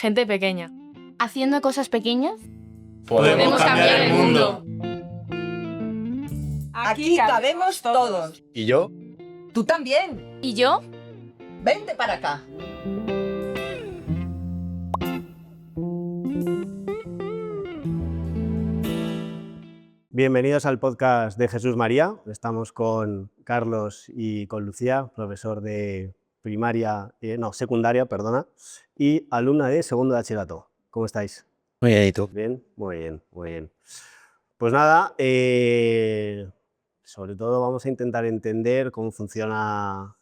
Gente pequeña. Haciendo cosas pequeñas. Podemos cambiar el mundo. Aquí cabemos todos. ¿Y yo? Tú también. ¿Y yo? Vente para acá. Bienvenidos al podcast de Jesús María. Estamos con Carlos y con Lucía, profesor de secundaria, y alumna de segundo de bachillerato. ¿Cómo estáis? Muy bien, ¿y tú? Bien, muy bien, muy bien. Pues nada, sobre todo vamos a intentar entender cómo funciona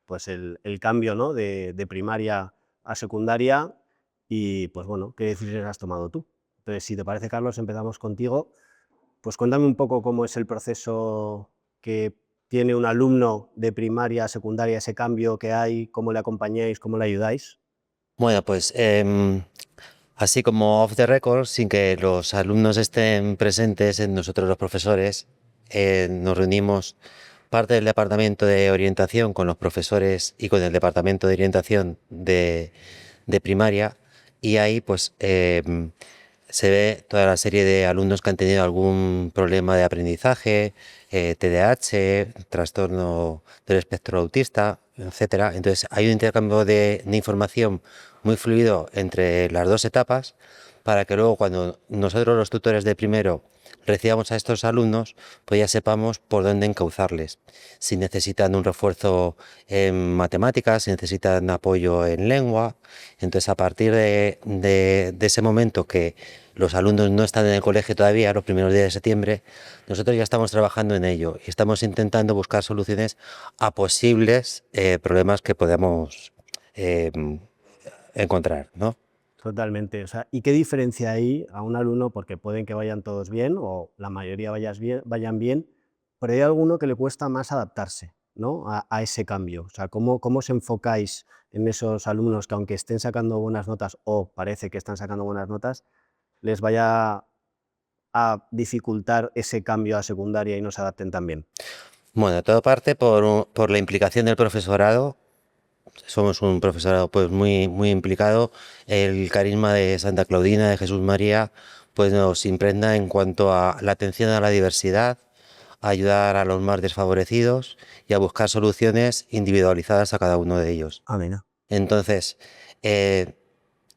pues el cambio, ¿no? de primaria a secundaria y pues bueno, qué decisiones has tomado tú. Entonces, si te parece, Carlos, empezamos contigo. Pues cuéntame un poco cómo es el proceso que tiene un alumno de primaria a secundaria, ese cambio que hay, cómo le acompañáis, cómo le ayudáis. Bueno, pues así como off the record, sin que los alumnos estén presentes, nosotros los profesores nos reunimos parte del departamento de orientación con los profesores y con el departamento de orientación de primaria, y ahí pues se ve toda la serie de alumnos que han tenido algún problema de aprendizaje, TDAH, trastorno del espectro autista, etcétera. Entonces hay un intercambio de información muy fluido entre las dos etapas, para que luego, cuando nosotros los tutores de primero recibamos a estos alumnos, pues ya sepamos por dónde encauzarles. Si necesitan un refuerzo en matemáticas, si necesitan apoyo en lengua. Entonces, a partir de ese momento que los alumnos no están en el colegio todavía, los primeros días de septiembre, nosotros ya estamos trabajando en ello y estamos intentando buscar soluciones a posibles problemas que podamos encontrar, ¿no? Totalmente. O sea, ¿y qué diferencia hay a un alumno? Porque pueden que vayan todos bien o la mayoría vayan bien, pero hay alguno que le cuesta más adaptarse, ¿no? a ese cambio. O sea, ¿cómo os enfocáis en esos alumnos que, aunque estén sacando buenas notas o parece que están sacando buenas notas, les vaya a dificultar ese cambio a secundaria y no se adapten tan bien? Bueno, todo parte por la implicación del profesorado. Somos un profesorado pues muy implicado. El carisma de Santa Claudina, de Jesús María, pues nos impregna en cuanto a la atención a la diversidad, a ayudar a los más desfavorecidos y a buscar soluciones individualizadas a cada uno de ellos. Amén. Entonces,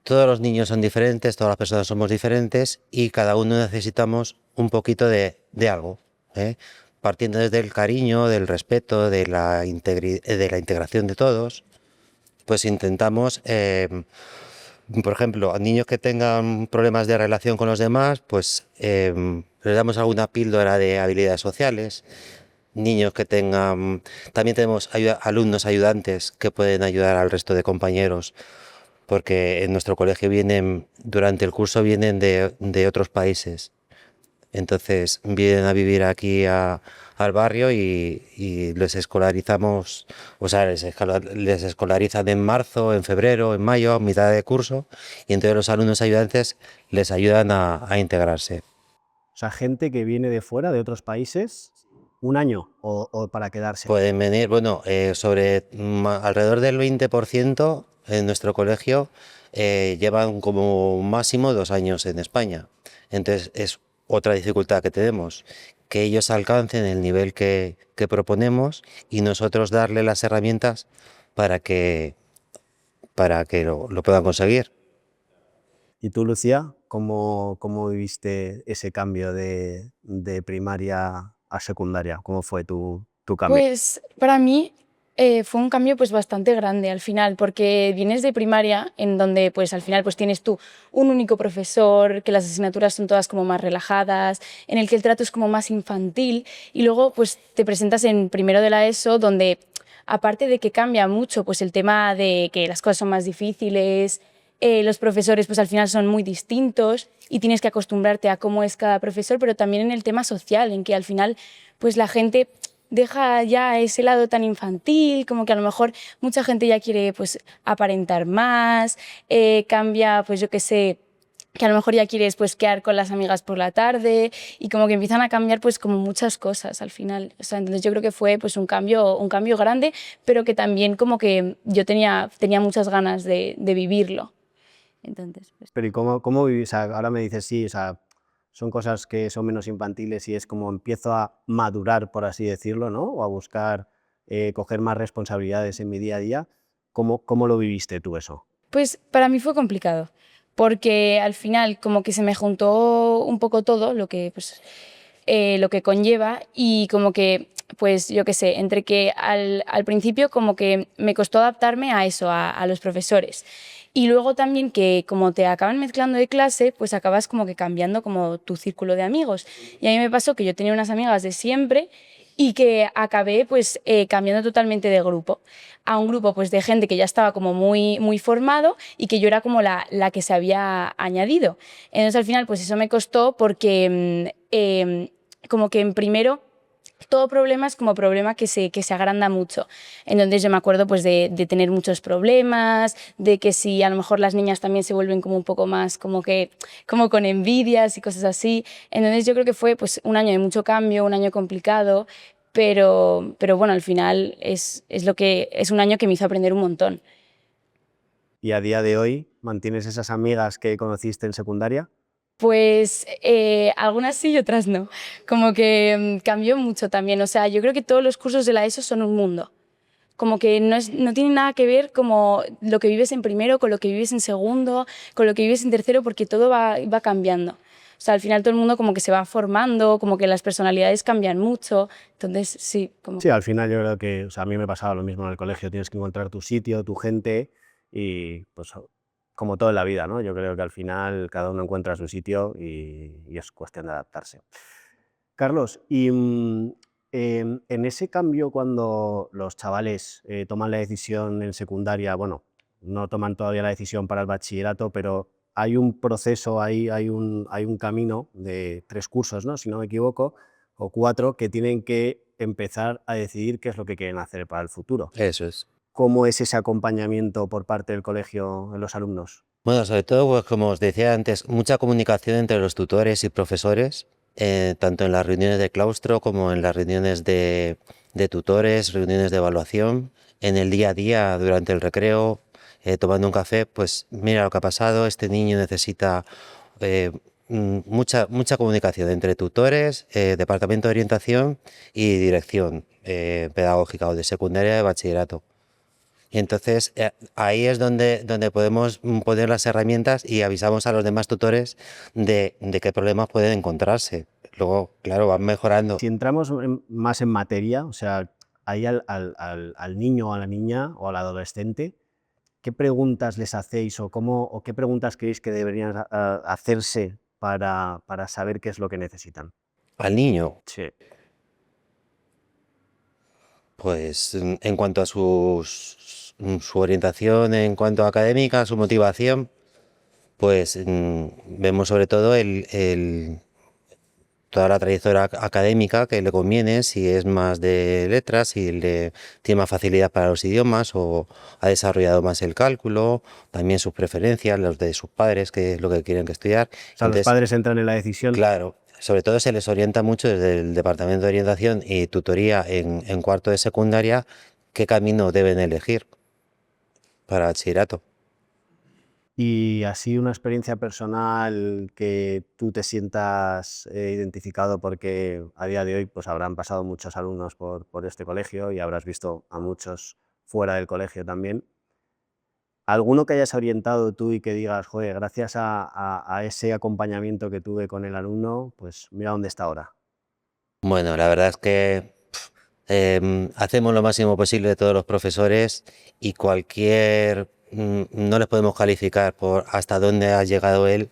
todos los niños son diferentes, todas las personas somos diferentes y cada uno necesitamos un poquito de algo, partiendo desde el cariño, del respeto, de la integración de todos. Pues intentamos, por ejemplo, a niños que tengan problemas de relación con los demás, pues les damos alguna píldora de habilidades sociales. Niños que tengan... También tenemos alumnos ayudantes que pueden ayudar al resto de compañeros, porque en nuestro colegio durante el curso vienen de otros países. Entonces vienen a vivir aquí al barrio y les escolarizamos, o sea, les escolarizan en marzo, en febrero, en mayo, a mitad de curso, y entonces los alumnos ayudantes les ayudan a integrarse. O sea, gente que viene de fuera, de otros países, un año o para quedarse. Pueden venir, bueno, alrededor del 20% en nuestro colegio llevan como máximo 2 años en España. Entonces es otra dificultad que tenemos, que ellos alcancen el nivel que proponemos y nosotros darle las herramientas para que lo puedan conseguir. ¿Y tú, Lucía, cómo viviste ese cambio de primaria a secundaria? ¿Cómo fue tu cambio? Pues para mí fue un cambio pues bastante grande al final, porque vienes de primaria en donde pues al final pues tienes tú un único profesor, que las asignaturas son todas como más relajadas, en el que el trato es como más infantil, y luego pues te presentas en primero de la ESO, donde aparte de que cambia mucho pues el tema de que las cosas son más difíciles, los profesores pues al final son muy distintos y tienes que acostumbrarte a cómo es cada profesor, pero también en el tema social, en que al final pues la gente deja ya ese lado tan infantil, como que a lo mejor mucha gente ya quiere pues aparentar más, cambia pues yo qué sé, que a lo mejor ya quieres pues quedar con las amigas por la tarde, y como que empiezan a cambiar pues como muchas cosas al final. O sea, entonces yo creo que fue pues un cambio grande, pero que también como que yo tenía muchas ganas de vivirlo. Entonces, pues, Pero ¿y cómo vivís? O sea, ahora me dices sí, o sea, son cosas que son menos infantiles y es como empiezo a madurar, por así decirlo, ¿no? O a buscar coger más responsabilidades en mi día a día. ¿Cómo lo viviste tú eso? pues para mí fue complicado, porque al final como que se me juntó un poco todo lo que conlleva y como que, pues yo qué sé, entre que al principio como que me costó adaptarme a eso, a los profesores. Y luego también que como te acaban mezclando de clase, pues acabas como que cambiando como tu círculo de amigos. Y a mí me pasó que yo tenía unas amigas de siempre y que acabé pues cambiando totalmente de grupo a un grupo pues de gente que ya estaba como muy formado y que yo era como la que se había añadido. Entonces al final pues eso me costó porque como que en primero todo problema es como problema que se agranda mucho. Entonces yo me acuerdo pues de tener muchos problemas, de que si a lo mejor las niñas también se vuelven como un poco más como con envidias y cosas así. Entonces yo creo que fue pues un año de mucho cambio, un año complicado, pero bueno, al final es un año que me hizo aprender un montón. ¿Y a día de hoy mantienes esas amigas que conociste en secundaria? Pues algunas sí y otras no. Como que cambió mucho también. O sea, yo creo que todos los cursos de la ESO son un mundo. Como que no tiene nada que ver como lo que vives en primero, con lo que vives en segundo, con lo que vives en tercero, porque todo va cambiando. O sea, al final todo el mundo como que se va formando, como que las personalidades cambian mucho. Entonces, sí, como... Sí, al final yo creo que, o sea, a mí me pasaba lo mismo en el colegio, tienes que encontrar tu sitio, tu gente y pues como todo en la vida, ¿no? Yo creo que al final cada uno encuentra su sitio y es cuestión de adaptarse. Carlos, y en ese cambio cuando los chavales toman la decisión en secundaria, bueno, no toman todavía la decisión para el bachillerato, pero hay un proceso, hay un camino de 3 cursos, ¿no? Si no me equivoco, o 4, que tienen que empezar a decidir qué es lo que quieren hacer para el futuro. Eso es. ¿Cómo es ese acompañamiento por parte del colegio en los alumnos? Bueno, sobre todo, pues, como os decía antes, mucha comunicación entre los tutores y profesores, tanto en las reuniones de claustro como en las reuniones de tutores, reuniones de evaluación, en el día a día, durante el recreo, tomando un café, pues mira lo que ha pasado, este niño necesita mucha comunicación entre tutores, departamento de orientación y dirección pedagógica o de secundaria de bachillerato. Y entonces ahí es donde podemos poner las herramientas y avisamos a los demás tutores de qué problemas pueden encontrarse. Luego, claro, van mejorando. Si entramos más en materia, o sea, ahí al niño o a la niña o al adolescente, ¿qué preguntas les hacéis o qué preguntas creéis que deberían hacerse para saber qué es lo que necesitan? Al niño, Sí. pues en cuanto a su orientación, en cuanto a académica, su motivación, pues vemos sobre todo toda la trayectoria académica que le conviene, si es más de letras, si tiene más facilidad para los idiomas o ha desarrollado más el cálculo, también sus preferencias, los de sus padres, qué es lo que quieren que estudiar. O sea, los Entonces, padres entran en la decisión. claro, sobre todo se les orienta mucho desde el Departamento de Orientación y Tutoría en cuarto de secundaria qué camino deben elegir para bachillerato. Y así una experiencia personal que tú te sientas identificado porque a día de hoy pues habrán pasado muchos alumnos por este colegio y habrás visto a muchos fuera del colegio también. ¿Alguno que hayas orientado tú y que digas, joder, gracias a ese acompañamiento que tuve con el alumno, pues mira dónde está ahora? Bueno, la verdad es que hacemos lo máximo posible todos los profesores y no les podemos calificar por hasta dónde ha llegado él,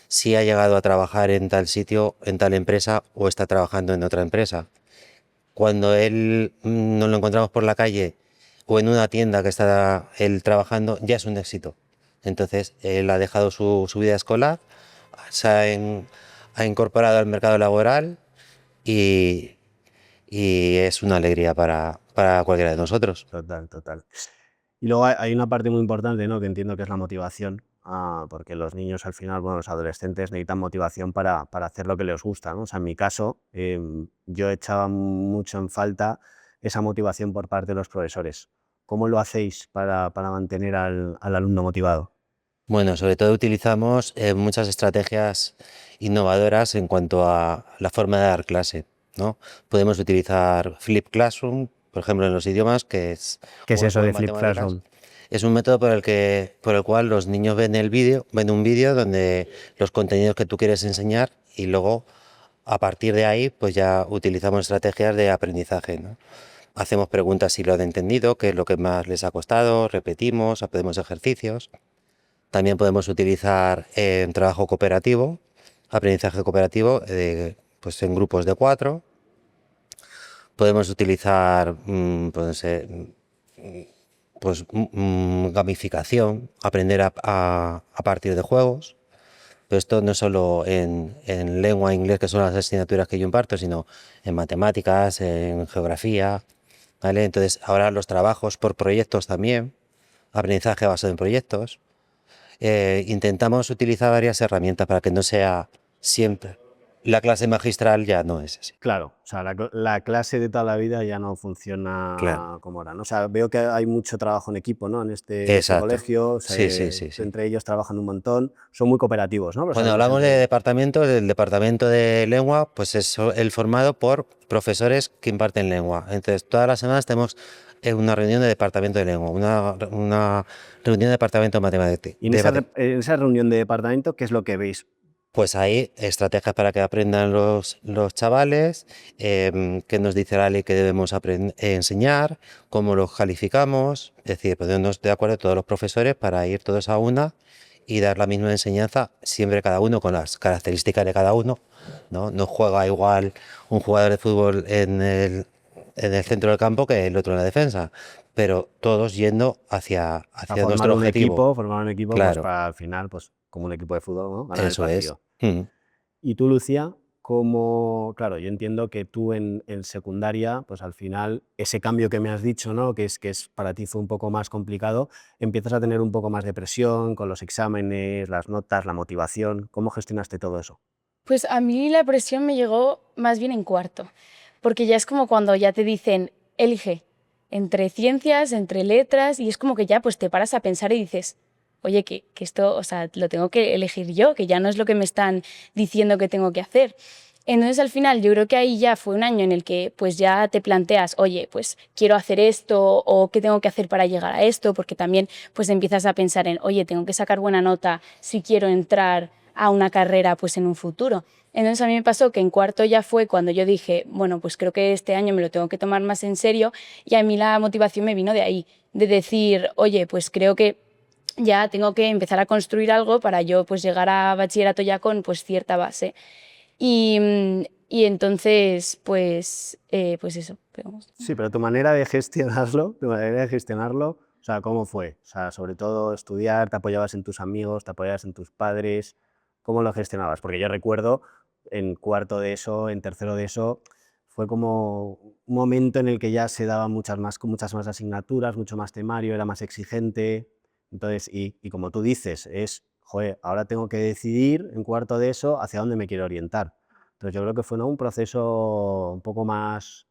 si ha llegado a trabajar en tal sitio, en tal empresa o está trabajando en otra empresa. Cuando él nos lo encontramos por la calle o en una tienda que está él trabajando, ya es un éxito. Entonces, él ha dejado su vida escolar, ha incorporado al mercado laboral y, y es una alegría para cualquiera de nosotros. Total, total. Y luego hay una parte muy importante, ¿no? Que entiendo que es la motivación, porque los niños al final, bueno, los adolescentes necesitan motivación para hacer lo que les gusta, ¿no? O sea, en mi caso, yo echaba mucho en falta esa motivación por parte de los profesores. ¿Cómo lo hacéis para mantener al alumno motivado? Bueno, sobre todo utilizamos muchas estrategias innovadoras en cuanto a la forma de dar clase, ¿no? Podemos utilizar Flip Classroom, por ejemplo, en los idiomas, que es ¿Qué es un eso juego de Flip matemáticas. Classroom? Es un método por el cual los niños ven un vídeo donde los contenidos que tú quieres enseñar y luego a partir de ahí pues ya utilizamos estrategias de aprendizaje, ¿no? Hacemos preguntas si lo han entendido, qué es lo que más les ha costado, repetimos, hacemos ejercicios. También podemos utilizar trabajo cooperativo, aprendizaje cooperativo pues en grupos de 4. Podemos utilizar gamificación, aprender a partir de juegos. Pero esto no solo en lengua e inglés, que son las asignaturas que yo imparto, sino en matemáticas, en geografía, ¿vale? Entonces, ahora los trabajos por proyectos también, aprendizaje basado en proyectos. Intentamos utilizar varias herramientas para que no sea siempre. La clase magistral ya no es así. Claro, o sea, la clase de toda la vida ya no funciona Claro. como ahora, ¿no? O sea, veo que hay mucho trabajo en equipo, ¿no? En este Exacto. colegio, Sí. entre ellos trabajan un montón, son muy cooperativos, ¿no? Cuando hablamos de departamento, del departamento de lengua, pues es el formado por profesores que imparten lengua. Entonces, todas las semanas tenemos una reunión de departamento de lengua, una reunión de departamento de matemáticas. Y en esa reunión de departamento, ¿qué es lo que veis? Pues hay estrategias para que aprendan los chavales, qué nos dice la ley que debemos enseñar, cómo los calificamos, es decir, ponernos de acuerdo todos los profesores para ir todos a una y dar la misma enseñanza, siempre cada uno con las características de cada uno, ¿no? No juega igual un jugador de fútbol en el centro del campo que el otro en la defensa, pero todos yendo hacia nuestro objetivo. Formar un equipo Claro. pues, para al final, pues como un equipo de fútbol, ¿no? Ganar Eso el es. partido. Y tú, Lucía, claro, yo entiendo que tú en secundaria, pues al final, ese cambio que me has dicho, ¿no? Que es para ti fue un poco más complicado, empiezas a tener un poco más de presión con los exámenes, las notas, la motivación. ¿Cómo gestionaste todo eso? Pues a mí la presión me llegó más bien en cuarto, porque ya es como cuando ya te dicen, elige entre ciencias, entre letras, y es como que ya pues te paras a pensar y dices, oye, que esto, o sea, lo tengo que elegir yo, que ya no es lo que me están diciendo que tengo que hacer. Entonces al final yo creo que ahí ya fue un año en el que pues ya te planteas, oye, pues quiero hacer esto o qué tengo que hacer para llegar a esto, porque también pues empiezas a pensar en, oye, tengo que sacar buena nota si quiero entrar a una carrera pues en un futuro. Entonces a mí me pasó que en cuarto ya fue cuando yo dije, bueno, pues creo que este año me lo tengo que tomar más en serio, y a mí la motivación me vino de ahí, de decir, oye, pues creo que ya tengo que empezar a construir algo para yo pues llegar a bachillerato ya con pues cierta base. Y entonces, pues eso. Sí, pero tu manera de gestionarlo, o sea, ¿cómo fue? O sea, sobre todo estudiar, ¿te apoyabas en tus amigos, te apoyabas en tus padres? ¿Cómo lo gestionabas? Porque yo recuerdo en cuarto de eso, en tercero de eso, fue como un momento en el que ya se daban muchas más asignaturas, mucho más temario, era más exigente. Entonces, y como tú dices, joder, ahora tengo que decidir en cuarto de eso hacia dónde me quiero orientar. Entonces yo creo que fue, ¿no?, un proceso un poco más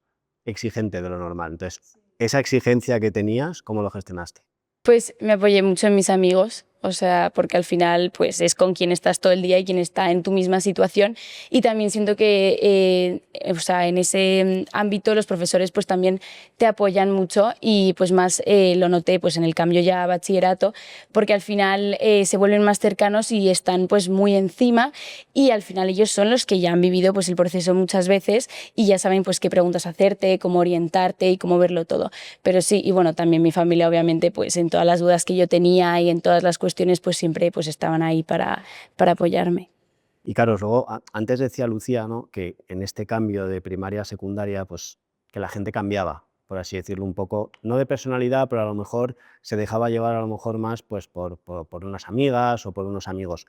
exigente de lo normal. Entonces, esa exigencia que tenías, ¿cómo lo gestionaste? Pues me apoyé mucho en mis amigos, o sea, porque al final pues es con quien estás todo el día y quien está en tu misma situación, y también siento que o sea, en ese ámbito los profesores pues también te apoyan mucho, y pues más lo noté pues en el cambio ya a bachillerato, porque al final se vuelven más cercanos y están pues muy encima, y al final ellos son los que ya han vivido pues el proceso muchas veces y ya saben pues qué preguntas hacerte, cómo orientarte y cómo verlo todo. Pero sí, y bueno, también mi familia obviamente pues en todas las dudas que yo tenía y en todas las cuestiones pues siempre pues estaban ahí para apoyarme. Y claro, luego, antes decía Lucía, ¿no?, que en este cambio de primaria a secundaria, pues que la gente cambiaba, por así decirlo, un poco, no de personalidad, pero a lo mejor se dejaba llevar a lo mejor más pues por unas amigas o por unos amigos.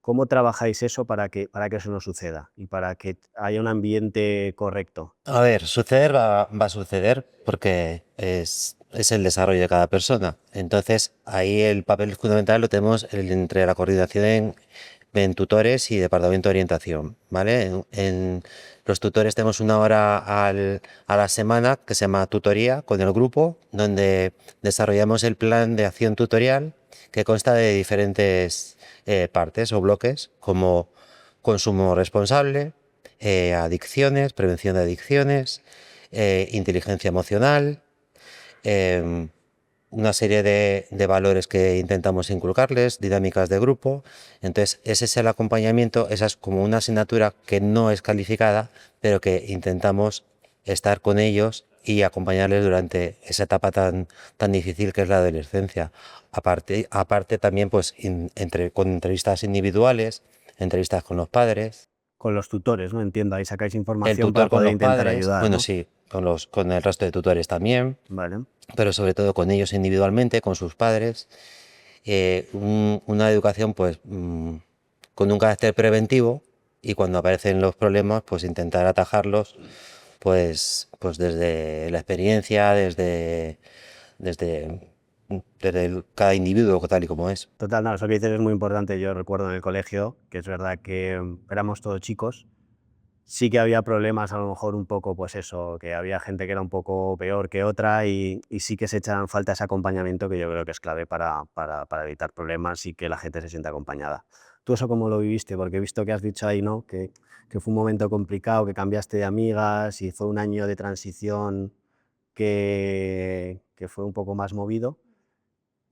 ¿Cómo trabajáis eso para que eso no suceda y para que haya un ambiente correcto? A ver, suceder va a suceder porque es el desarrollo de cada persona. Entonces, ahí el papel fundamental lo tenemos entre la coordinación en tutores y departamento de orientación, ¿vale? En los tutores tenemos una hora a la semana que se llama tutoría con el grupo, donde desarrollamos el plan de acción tutorial que consta de diferentes partes o bloques, como consumo responsable, adicciones, prevención de adicciones, inteligencia emocional, una serie de valores que intentamos inculcarles, dinámicas de grupo. Entonces, ese es el acompañamiento, esa es como una asignatura que no es calificada, pero que intentamos estar con ellos y acompañarles durante esa etapa tan difícil que es la adolescencia. Aparte también pues con entrevistas individuales, entrevistas con los padres. Con los tutores, ¿no? Entiendo, ahí sacáis El información para tutor con poder los intentar padres, ayudar, bueno, ¿no? sí, con el resto de tutores también, Vale. pero sobre todo con ellos individualmente, con sus padres. Una educación pues con un carácter preventivo, y cuando aparecen los problemas pues intentar atajarlos pues desde la experiencia, desde cada individuo tal y como es. Total, no, eso que dices es muy importante. Yo recuerdo en el colegio, que es verdad que éramos todos chicos, sí que había problemas a lo mejor un poco, pues eso, que había gente que era un poco peor que otra y sí que se echan falta ese acompañamiento que yo creo que es clave para evitar problemas y que la gente se sienta acompañada. ¿Tú eso cómo lo viviste? Porque he visto que has dicho ahí, ¿no? Que fue un momento complicado, que cambiaste de amigas y fue un año de transición que fue un poco más movido.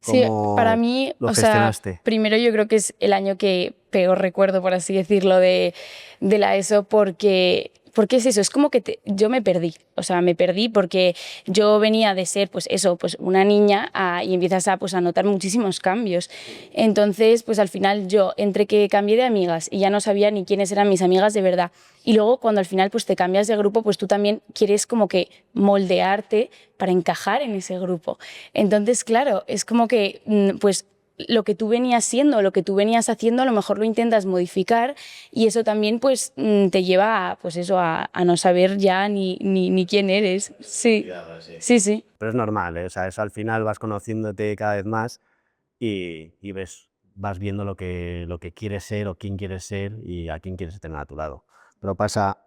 Sí, para ¿Cómo mí, lo o sea, gestionaste? primero yo creo que es el año que peor recuerdo, por así decirlo, de la ESO, porque es eso, es como que yo me perdí, o sea, me perdí porque yo venía de ser, pues eso, pues una niña y empiezas pues, a notar muchísimos cambios. Entonces, pues al final yo, entre que cambié de amigas y ya no sabía ni quiénes eran mis amigas de verdad, y luego cuando al final pues te cambias de grupo, pues tú también quieres como que moldearte para encajar en ese grupo. Entonces, claro, es como que pues lo que tú venías siendo, lo que tú venías haciendo, a lo mejor lo intentas modificar y eso también pues te lleva a, pues eso, a no saber ya ni quién eres. Sí, sí, sí. Pero es normal, ¿eh? O sea, eso al final vas conociéndote cada vez más y vas viendo lo que quieres ser o quién quieres ser y a quién quieres tener a tu lado. Pero pasa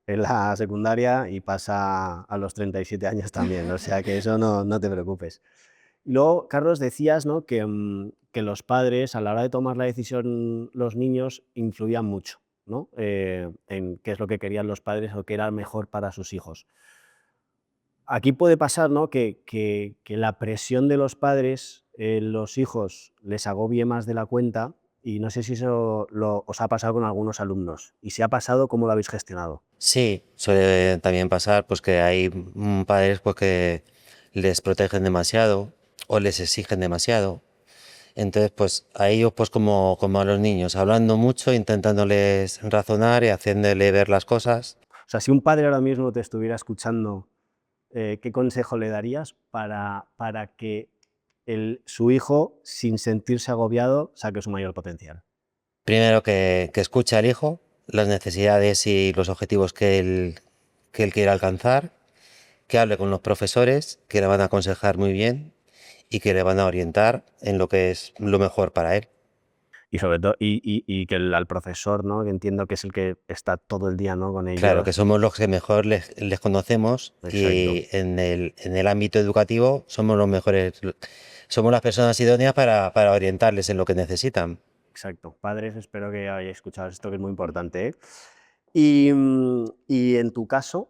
en la secundaria y pasa a los 37 años también, o sea que eso no te preocupes. Y luego, Carlos, decías, ¿no? Que los padres, a la hora de tomar la decisión, los niños influían mucho, ¿no? En qué es lo que querían los padres o qué era mejor para sus hijos. Aquí puede pasar, ¿no? Que la presión de los padres en los hijos les agobie más de la cuenta y no sé si eso os ha pasado con algunos alumnos. Y si ha pasado, ¿cómo lo habéis gestionado? Sí, suele también pasar pues que hay padres pues que les protegen demasiado o les exigen demasiado. Entonces, pues a ellos, pues como a los niños, hablando mucho, intentándoles razonar y haciéndole ver las cosas. O sea, si un padre ahora mismo te estuviera escuchando, ¿qué consejo le darías para que su hijo, sin sentirse agobiado, saque su mayor potencial? Primero que escuche al hijo, las necesidades y los objetivos que él quiere alcanzar, que hable con los profesores, que le van a aconsejar muy bien y que le van a orientar en lo que es lo mejor para él. Y sobre todo, y que al profesor, ¿no? Que entiendo que es el que está todo el día, ¿no? Con Claro, que ellos. somos los que mejor les conocemos Exacto. y en el ámbito educativo somos los mejores, somos las personas idóneas para orientarles en lo que necesitan. Exacto. Padres, espero que hayáis escuchado esto, que es muy importante, ¿eh? Y en tu caso,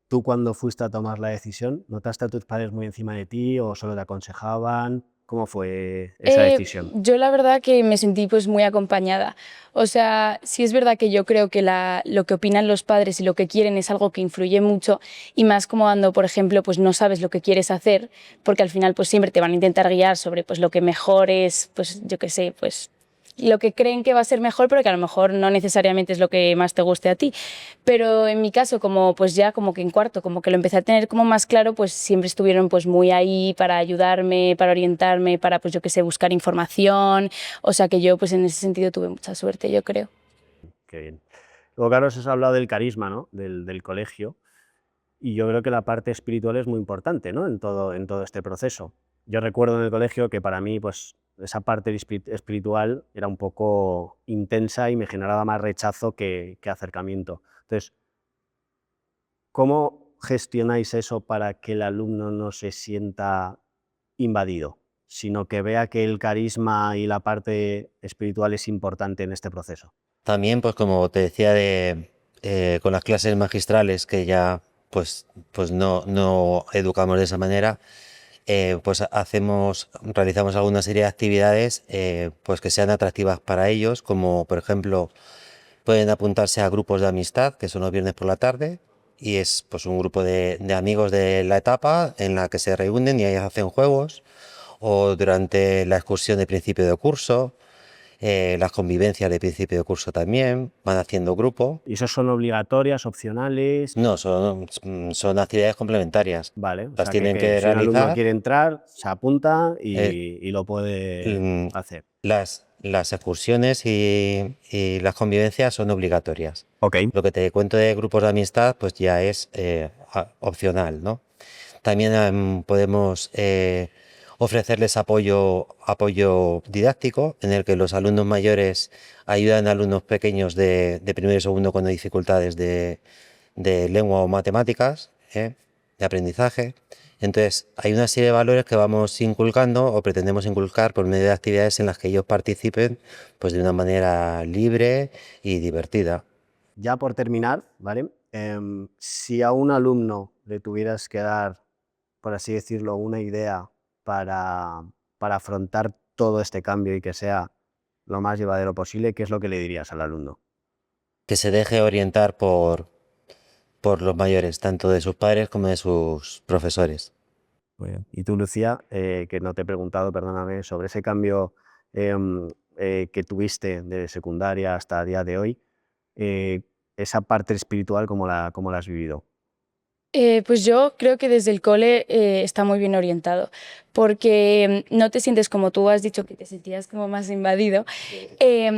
tú cuando fuiste a tomar la decisión, ¿notaste a tus padres muy encima de ti o solo te aconsejaban? ¿Cómo fue esa decisión? Yo la verdad que me sentí pues muy acompañada. O sea, sí es verdad que yo creo que lo que opinan los padres y lo que quieren es algo que influye mucho y más como cuando, por ejemplo, pues no sabes lo que quieres hacer, porque al final pues siempre te van a intentar guiar sobre pues lo que mejor es, pues yo qué sé, pues lo que creen que va a ser mejor, pero que a lo mejor no necesariamente es lo que más te guste a ti. Pero en mi caso, como pues ya como que en cuarto, como que lo empecé a tener como más claro, pues siempre estuvieron pues muy ahí para ayudarme, para orientarme, para pues yo qué sé, buscar información. O sea que yo pues en ese sentido tuve mucha suerte, yo creo. Qué bien. Luego, Carlos, has hablado del carisma, ¿no? Del colegio. Y yo creo que la parte espiritual es muy importante, ¿no? En todo este proceso. Yo recuerdo en el colegio que para mí, pues, esa parte espiritual era un poco intensa y me generaba más rechazo que acercamiento. Entonces, ¿cómo gestionáis eso para que el alumno no se sienta invadido? sino que vea que el carisma y la parte espiritual es importante en este proceso. También, pues como te decía, con las clases magistrales que ya pues no educamos de esa manera, pues realizamos alguna serie de actividades pues que sean atractivas para ellos, como por ejemplo pueden apuntarse a grupos de amistad, que son los viernes por la tarde, y es pues un grupo de amigos de la etapa en la que se reúnen y ahí hacen juegos, o durante la excursión de principio de curso, las convivencias de principio de curso también, van haciendo grupo. ¿Y esos son obligatorias, opcionales? No, son actividades complementarias. Vale, o Las sea tienen que si un alumno realizar. quiere entrar, se apunta Eh, y lo puede mm, hacer. las excursiones y las convivencias son obligatorias. Ok. Lo que te cuento de grupos de amistad pues ya es opcional, ¿no? También podemos ofrecerles apoyo didáctico, en el que los alumnos mayores ayudan a alumnos pequeños de primero y segundo con dificultades de lengua o matemáticas, de aprendizaje. Entonces, hay una serie de valores que vamos inculcando o pretendemos inculcar por medio de actividades en las que ellos participen pues de una manera libre y divertida. Ya por terminar, ¿vale? Si a un alumno le tuvieras que dar, por así decirlo, una idea para afrontar todo este cambio y que sea lo más llevadero posible, ¿qué es lo que le dirías al alumno? Que se deje orientar por los mayores, tanto de sus padres como de sus profesores. Muy bien. Y tú, Lucía, que no te he preguntado, perdóname, sobre ese cambio que tuviste de secundaria hasta el día de hoy, eh, esa parte espiritual, cómo la has vivido? Pues yo creo que desde el cole está muy bien orientado, porque no te sientes como tú has dicho que te sentías como más invadido.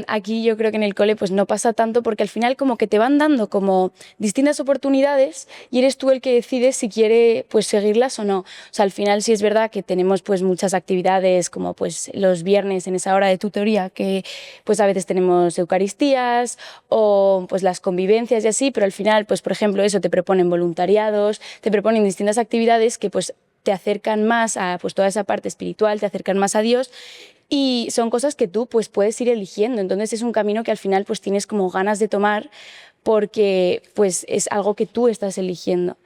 Aquí yo creo que en el cole pues no pasa tanto porque al final como que te van dando como distintas oportunidades y eres tú el que decides si quiere pues seguirlas o no. O sea, al final sí es verdad que tenemos pues muchas actividades como pues los viernes en esa hora de tutoría que pues a veces tenemos eucaristías o pues las convivencias y así, pero al final pues por ejemplo eso te proponen voluntariados, te proponen distintas actividades que pues te acercan más a pues toda esa parte espiritual, te acercan más a Dios y son cosas que tú pues puedes ir eligiendo. Entonces es un camino que al final pues tienes como ganas de tomar porque pues es algo que tú estás eligiendo.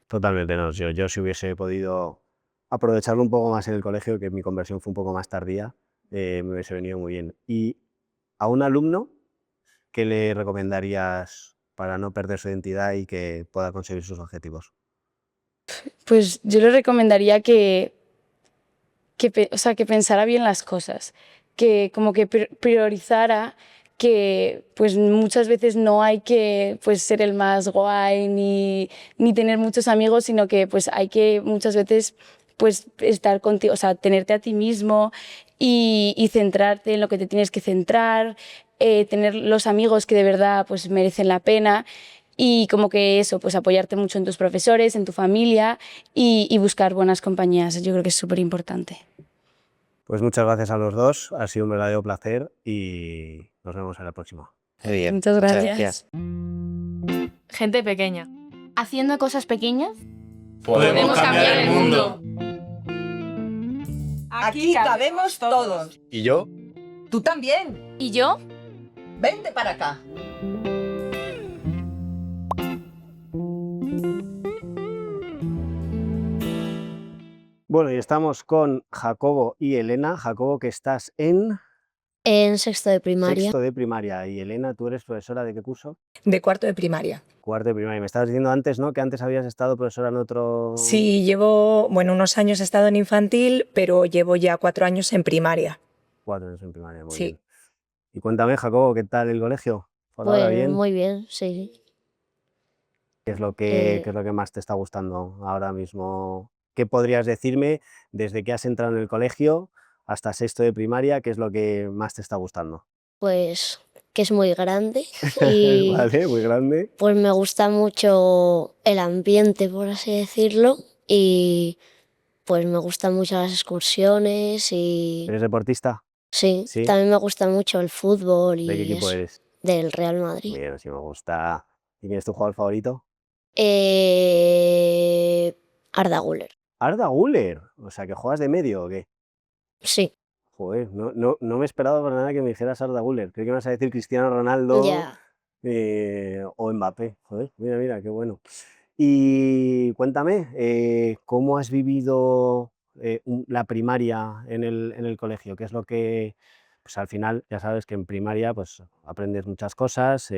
Totalmente no. Yo si hubiese podido aprovecharlo un poco más en el colegio, que mi conversión fue un poco más tardía, me hubiese venido muy bien. Y a un alumno, ¿qué le recomendarías para no perder su identidad y que pueda conseguir sus objetivos? Pues yo le recomendaría o sea, que pensara bien las cosas, que como que priorizara que pues muchas veces no hay que pues ser el más guay ni tener muchos amigos, sino que pues hay que muchas veces pues estar contigo, o sea, tenerte a ti mismo y centrarte en lo que te tienes que centrar, tener los amigos que de verdad pues merecen la pena y como que eso, pues apoyarte mucho en tus profesores, en tu familia y buscar buenas compañías. Yo creo que es súper importante. Pues muchas gracias a los dos, ha sido un verdadero placer y nos vemos en la próxima. Muy bien. Muchas gracias. Gente pequeña. Haciendo cosas pequeñas. Podemos cambiar el mundo. Aquí cabemos todos. ¿Y yo? Tú también. ¿Y yo? Vente para acá. Bueno, y estamos con Jacobo y Elena. Jacobo, que estás en En sexto de primaria. sexto de primaria. Y Elena, ¿tú eres profesora de qué curso? De cuarto de primaria. Cuarto de primaria. Me estabas diciendo antes, ¿no? Que antes habías estado profesora en otro... Sí, llevo, bueno, unos años he estado en infantil, pero llevo ya 4 años en primaria. 4 años en primaria, muy Sí. bien. Y cuéntame, Jacobo, ¿qué tal el colegio? ¿Por ahora Pues bien? muy bien, sí. ¿Qué es lo que, Eh, qué es lo que más te está gustando ahora mismo? ¿Qué podrías decirme desde que has entrado en el colegio hasta sexto de primaria? ¿Qué es lo que más te está gustando? Pues que es muy grande y Vale, muy grande. pues me gusta mucho el ambiente, por así decirlo, y pues me gustan mucho las excursiones y ¿Eres deportista? sí, Sí. también me gusta mucho el fútbol ¿De qué y equipo eso, eres? del Real Madrid. Bien, sí me gusta. ¿Y quién es tu jugador favorito? Arda Güler. Arda Güler. O sea, ¿que juegas de medio o qué? Sí, Joder, no me he esperado para nada que me dijeras Arda Güler. Creo que me vas a decir Cristiano Ronaldo ya. o Mbappé. Joder, mira, qué bueno. Y cuéntame, ¿cómo has vivido la primaria en el colegio? ¿Qué es lo que, pues al final, ya sabes que en primaria pues aprendes muchas cosas,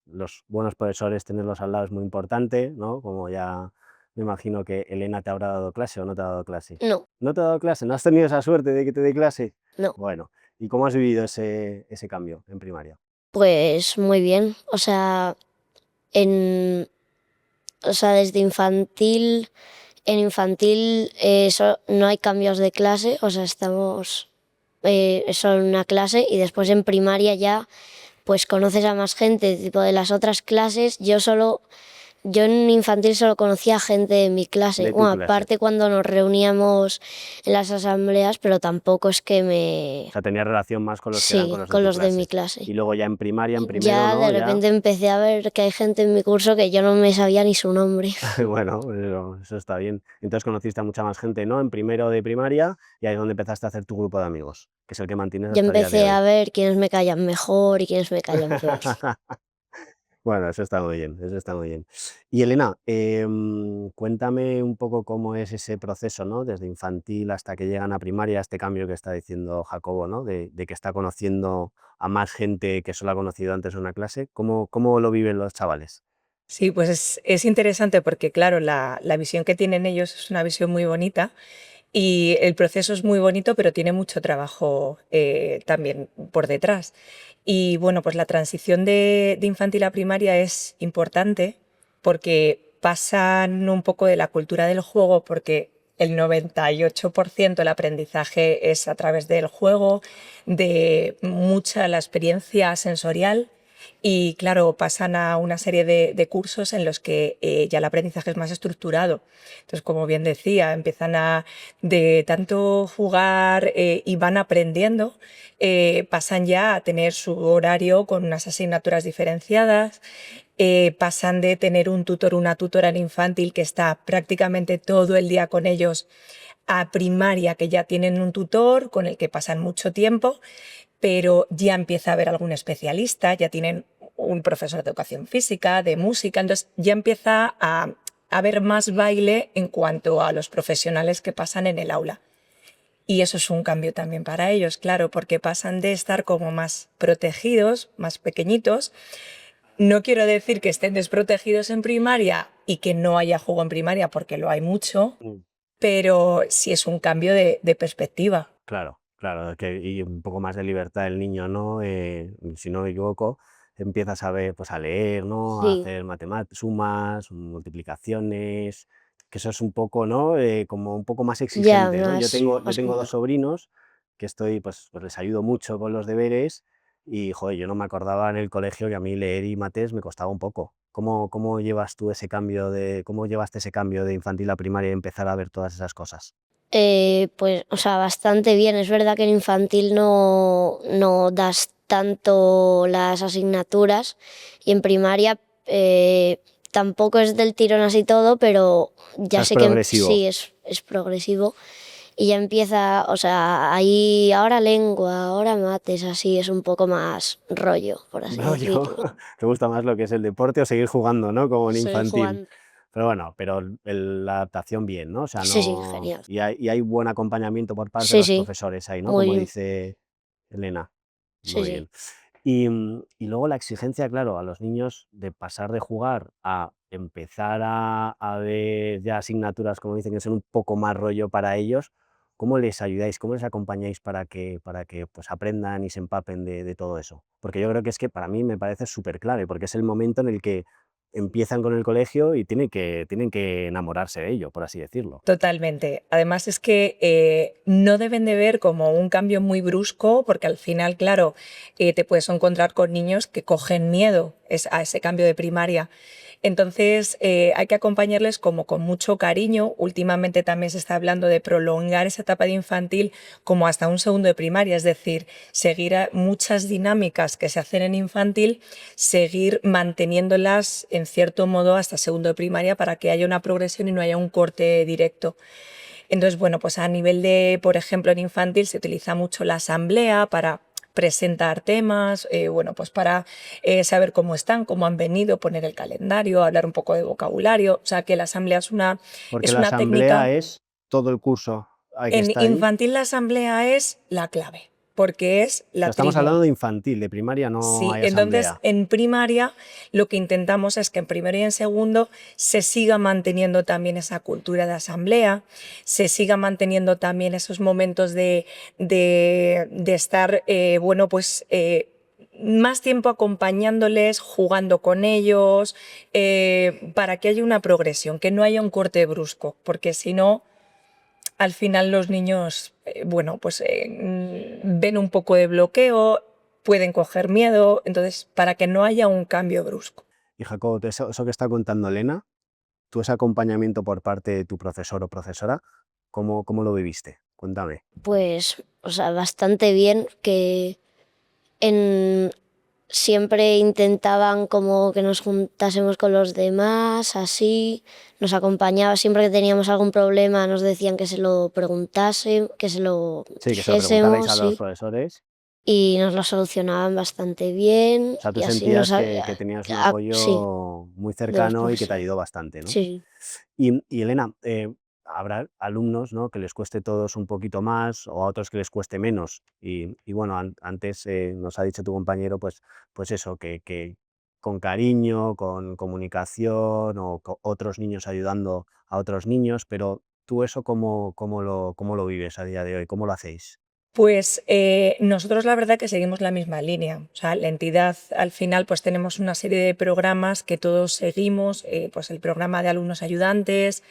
los buenos profesores tenerlos al lado es muy importante, ¿no? Como ya me imagino que Elena te habrá dado clase o no te ha dado clase. No, ¿No te ha dado clase? ¿No has tenido esa suerte de que te dé clase? no. Bueno, ¿y cómo has vivido ese cambio en primaria? Pues muy bien. En, o sea, desde infantil, en infantil no hay cambios de clase, o sea, estamos solo en una clase y después en primaria ya pues conoces a más gente, tipo de las otras clases. Yo en infantil solo conocía gente de mi clase. De tu Bueno, clase. aparte cuando nos reuníamos en las asambleas, pero tampoco es que me... O sea, tenías relación más con los que eran Sí, con los de con tu los de mi clase. clase. Y luego ya en primaria, en primero, Ya ¿no? de repente empecé a ver que hay gente en mi curso que yo no me sabía ni su nombre. Bueno, eso está bien. Entonces conociste a mucha más gente, ¿no? En primero de primaria y ahí es donde empezaste a hacer tu grupo de amigos, que es el que mantienes Yo hasta el día de empecé a hoy. ver quiénes me caían mejor y quiénes me caían peor. Bueno, eso está muy bien, eso está muy bien. Y Elena, cuéntame un poco cómo es ese proceso, ¿no? Desde infantil hasta que llegan a primaria, este cambio que está diciendo Jacobo, ¿no? De que está conociendo a más gente que solo ha conocido antes en una clase. ¿Cómo lo viven los chavales? Sí, pues es interesante porque, claro, la visión que tienen ellos es una visión muy bonita y el proceso es muy bonito, pero tiene mucho trabajo también por detrás. Y bueno, pues la transición de infantil a primaria es importante porque pasan un poco de la cultura del juego, porque el 98% del aprendizaje es a través del juego, de mucha la experiencia sensorial. Y claro, pasan a una serie de cursos en los que ya el aprendizaje es más estructurado. Entonces, como bien decía, de tanto jugar y van aprendiendo, pasan ya a tener su horario con unas asignaturas diferenciadas, pasan de tener un tutor, una tutora en infantil que está prácticamente todo el día con ellos, a primaria, que ya tienen un tutor con el que pasan mucho tiempo, pero ya empieza a haber algún especialista, ya tienen un profesor de educación física, de música, entonces ya empieza a haber más baile en cuanto a los profesionales que pasan en el aula. Y eso es un cambio también para ellos, claro, porque pasan de estar como más protegidos, más pequeñitos. No quiero decir que estén desprotegidos en primaria y que no haya juego en primaria, porque lo hay mucho, pero sí es un cambio de perspectiva. Claro, y un poco más de libertad del niño, ¿no? Si no me equivoco, empiezas a ver, pues a leer, ¿no? A Sí, hacer sumas, multiplicaciones, que eso es un poco, ¿no? Como un poco más ya exigente, ¿no? Yo más tengo dos complejo. sobrinos que pues les ayudo mucho con los deberes y, joder, yo no me acordaba en el colegio que a mí leer y mates me costaba un poco. ¿Cómo llevas tú cómo llevaste ese cambio de infantil a primaria y empezar a ver todas esas cosas? Pues, o sea, bastante bien. Es verdad que en infantil no das tanto las asignaturas y en primaria tampoco es del tirón así todo, pero O sea, ya es sé que progresivo. sí es progresivo y ya empieza, o sea, ahí ahora lengua, ahora mates, así es un poco más rollo, por así Rollo, decirlo. ¿te gusta más lo que es el deporte o seguir jugando, ¿no? Como en Soy infantil. jugando. Pero bueno, la adaptación bien, ¿no? O sea, Sí, sí, no. genial. Y hay buen acompañamiento por parte de Sí, los sí, profesores ahí, ¿no? muy Como bien. dice Elena. Sí, Muy sí. bien. Y luego la exigencia, claro, a los niños de pasar de jugar a empezar a ver ya asignaturas, como dicen, que son un poco más rollo para ellos. ¿Cómo les ayudáis? ¿Cómo les acompañáis para que pues, aprendan y se empapen de todo eso? Porque yo creo que es que para mí me parece súper clave, porque es el momento en el que empiezan con el colegio y tienen que enamorarse de ello, por así decirlo. Totalmente. Además es que no deben de ver como un cambio muy brusco, porque al final, claro, te puedes encontrar con niños que cogen miedo a ese cambio de primaria. Entonces hay que acompañarles como con mucho cariño. Últimamente también se está hablando de prolongar esa etapa de infantil como hasta un segundo de primaria, es decir, seguir muchas dinámicas que se hacen en infantil, seguir manteniéndolas en cierto modo hasta segundo de primaria para que haya una progresión y no haya un corte directo. Entonces, bueno, pues a nivel de, por ejemplo, en infantil se utiliza mucho la asamblea para presentar temas, bueno, pues para saber cómo están, cómo han venido, poner el calendario, hablar un poco de vocabulario. O sea, que la asamblea es una Porque la técnica. asamblea es todo el curso hay que En estar ahí. infantil la asamblea es la clave, porque es O sea, la estamos tribu. hablando de infantil, de primaria no Sí, hay entonces asamblea. en primaria lo que intentamos es que en primero y en segundo se siga manteniendo también esa cultura de asamblea, se siga manteniendo también esos momentos de estar, bueno, pues más tiempo acompañándoles, jugando con ellos, para que haya una progresión, que no haya un corte brusco, porque si no, al final los niños, bueno, pues ven un poco de bloqueo, pueden coger miedo, entonces para que no haya un cambio brusco. Y Jacobo, eso que está contando Elena, tú ese acompañamiento por parte de tu profesor o profesora, ¿cómo lo viviste? Cuéntame. Pues, o sea, bastante bien, que en, siempre intentaban como que nos juntásemos con los demás, así, nos acompañaba, siempre que teníamos algún problema nos decían que se lo preguntase, que se lo Sí, que se lo preguntarais a dijésemos, los sí, profesores. y nos lo solucionaban bastante bien, O sea, tú y así nos... sentías que tenías un sí, apoyo muy de los cercano y que te profesores. ayudó bastante, ¿no? Sí. Y Elena, habrá alumnos, ¿no?, que les cueste todos un poquito más o a otros que les cueste menos. Y bueno, antes nos ha dicho tu compañero, pues eso, que con cariño, con comunicación o otros niños ayudando a otros niños, pero tú eso cómo lo vives a día de hoy, ¿cómo lo hacéis? Pues nosotros la verdad que seguimos la misma línea. O sea, la entidad al final pues tenemos una serie de programas que todos seguimos, pues el programa de alumnos ayudantes,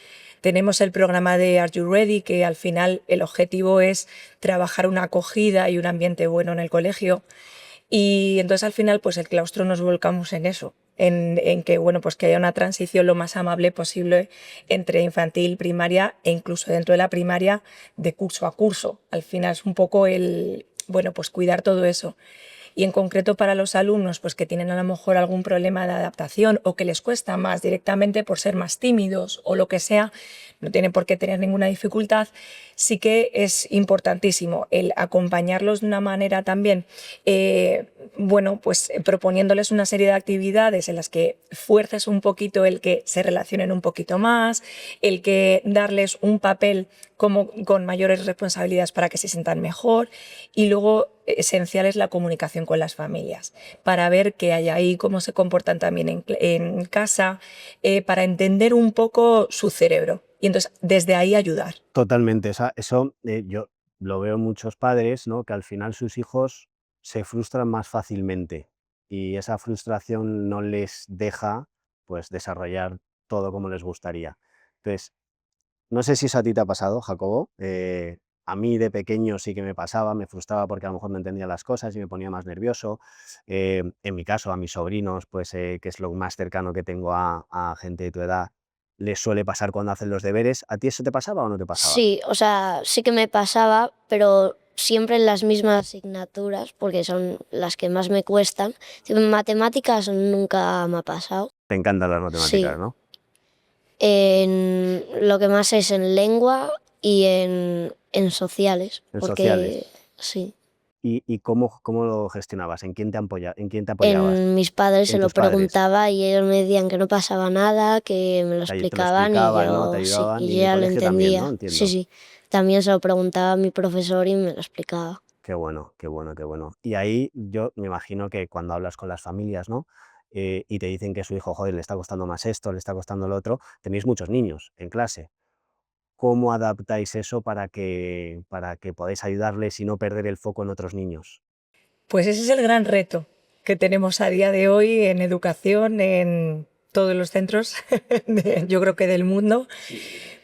tenemos el programa de Are You Ready, que al final el objetivo es trabajar una acogida y un ambiente bueno en el colegio. Y entonces al final pues el claustro nos volcamos en eso, en que, bueno, pues que haya una transición lo más amable posible entre infantil, primaria e incluso dentro de la primaria de curso a curso. Al final es un poco bueno, pues cuidar todo eso. Y en concreto para los alumnos pues que tienen a lo mejor algún problema de adaptación o que les cuesta más directamente por ser más tímidos o lo que sea, no tienen por qué tener ninguna dificultad, sí que es importantísimo el acompañarlos de una manera también, bueno, pues proponiéndoles una serie de actividades en las que fuerces un poquito el que se relacionen un poquito más, el que darles un papel como con mayores responsabilidades para que se sientan mejor, y luego esencial es la comunicación con las familias, para ver qué hay ahí, cómo se comportan también en casa, para entender un poco su cerebro y entonces desde ahí ayudar. Totalmente, eso yo lo veo en muchos padres, ¿no?, que al final sus hijos se frustran más fácilmente y esa frustración no les deja, pues, desarrollar todo como les gustaría. Entonces, no sé si eso a ti te ha pasado, Jacobo. A mí de pequeño sí que me pasaba, me frustraba porque a lo mejor no entendía las cosas y me ponía más nervioso. En mi caso, a mis sobrinos, pues, que es lo más cercano que tengo a gente de tu edad, les suele pasar cuando hacen los deberes. ¿A ti eso te pasaba o no te pasaba? Sí, o sea, sí que me pasaba, pero siempre en las mismas asignaturas, porque son las que más me cuestan. En matemáticas nunca me ha pasado. Te encantan las matemáticas, Sí, ¿no? en lo que más es en lengua y en sociales, En porque sociales. sí. ¿Y cómo lo gestionabas? ¿En quién te apoyabas? En mis padres se En lo tus padres. preguntaba y ellos me decían que no pasaba nada, que me lo Te lo explicaban y explicaban, ¿no? Te yo sí, ayudaban y y yo en el ya lo colegio también, ¿no? entendía. Sí, Entiendo. sí. También se lo preguntaba a mi profesor y me lo explicaba. Qué bueno, qué bueno, qué bueno. Y ahí yo me imagino que cuando hablas con las familias, ¿no? Y te dicen que su hijo, joder, le está costando más esto, le está costando lo otro, tenéis muchos niños en clase. ¿Cómo adaptáis eso para que podáis ayudarles y no perder el foco en otros niños? Pues ese es el gran reto que tenemos a día de hoy en educación, en todos los centros, yo creo que del mundo,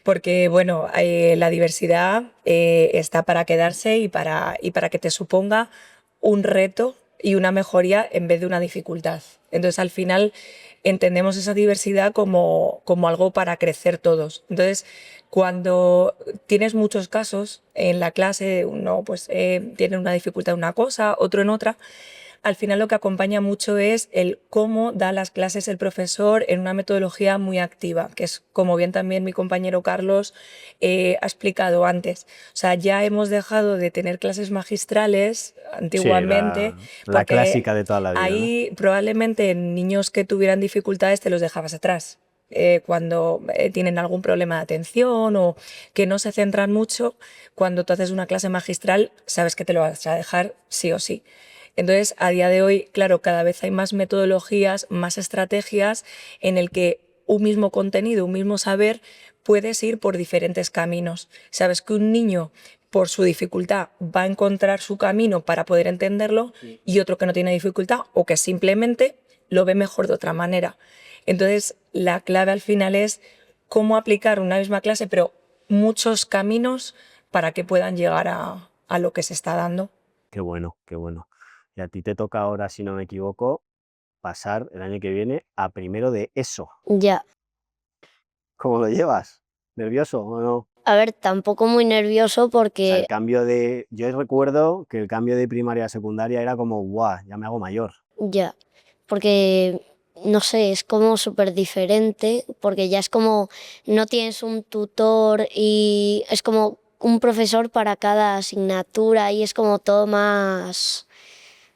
porque bueno, la diversidad está para quedarse y para que te suponga un reto y una mejoría en vez de una dificultad. Entonces al final entendemos esa diversidad como algo para crecer todos. Entonces cuando tienes muchos casos en la clase, uno pues tiene una dificultad en una cosa, otro en otra, al final lo que acompaña mucho es el cómo da las clases el profesor en una metodología muy activa, que es como bien también mi compañero Carlos ha explicado antes. O sea, ya hemos dejado de tener clases magistrales Sí, antiguamente, la porque clásica de toda la vida, ¿no? ahí probablemente niños que tuvieran dificultades te los dejabas atrás. Cuando tienen algún problema de atención o que no se centran mucho, cuando tú haces una clase magistral sabes que te lo vas a dejar sí o sí. Entonces, a día de hoy, claro, cada vez hay más metodologías, más estrategias en el que un mismo contenido, un mismo saber, puedes ir por diferentes caminos. Sabes que un niño, por su dificultad, va a encontrar su camino para poder entenderlo y otro que no tiene dificultad o que simplemente lo ve mejor de otra manera. Entonces, la clave al final es cómo aplicar una misma clase, pero muchos caminos para que puedan llegar a lo que se está dando. Qué bueno, qué bueno. Y a ti te toca ahora, si no me equivoco, pasar el año que viene a primero de ESO. Ya. ¿Cómo lo llevas? ¿Nervioso o no? A ver, tampoco muy nervioso O sea, porque, el cambio de... Yo recuerdo que el cambio de primaria a secundaria era como, ¡guau! Ya me hago mayor. ya, porque, no sé, es como súper diferente, porque ya es como, no tienes un tutor y es como un profesor para cada asignatura y es como todo más